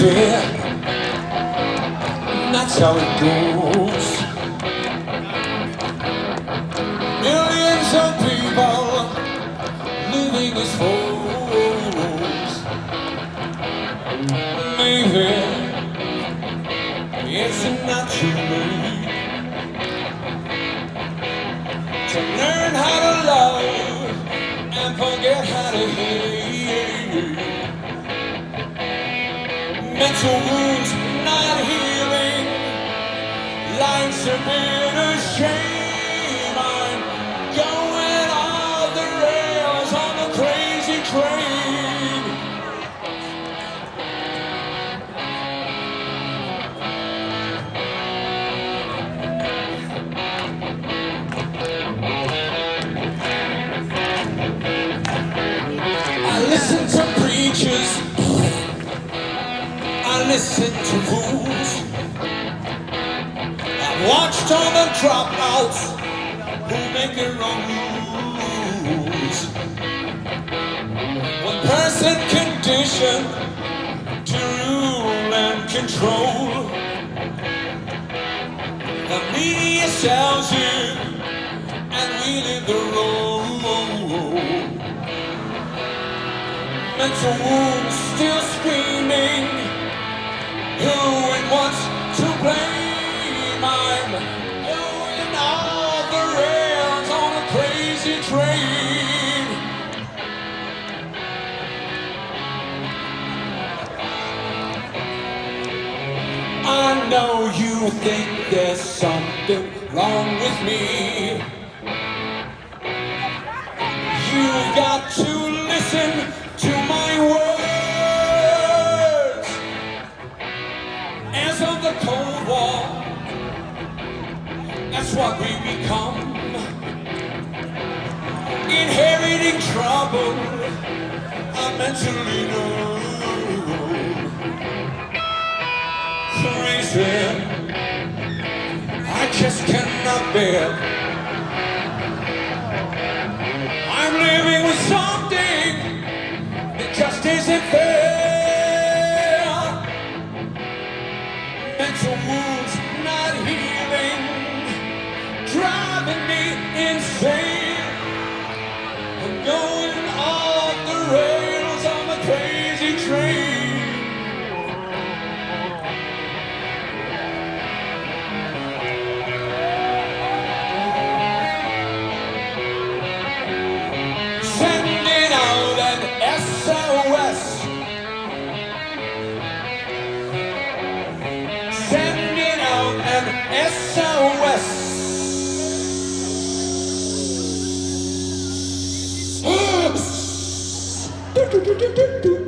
crazy. That's how it goes. Millions of people living as fools. Maybe it's not too late to learn how to love and forget how to hate. Mental wounds not healing, life's a bitter shame. I'm going off the rails on a crazy train. I listen to preachers, I listen to fools. I've watched all the dropouts who make their own rules. One person conditioned to rule and control. The media sells you, and we live the role. Mental wounds still screaming. Who and what's to blame? I'm going off the rails on a crazy train. I know you think there's something wrong with me. You've got to listen to my words. As of the Cold War, that's what we become. Inheriting trouble, I'm mentally numb. Crazy, I just cannot bear. I'm living with something that just isn't fair. Mental wounds not healing, driving me insane. I'm going off the rails on the crazy train. Sending out an SOS. Sending out an SOS. Do, do, do, do, do, do.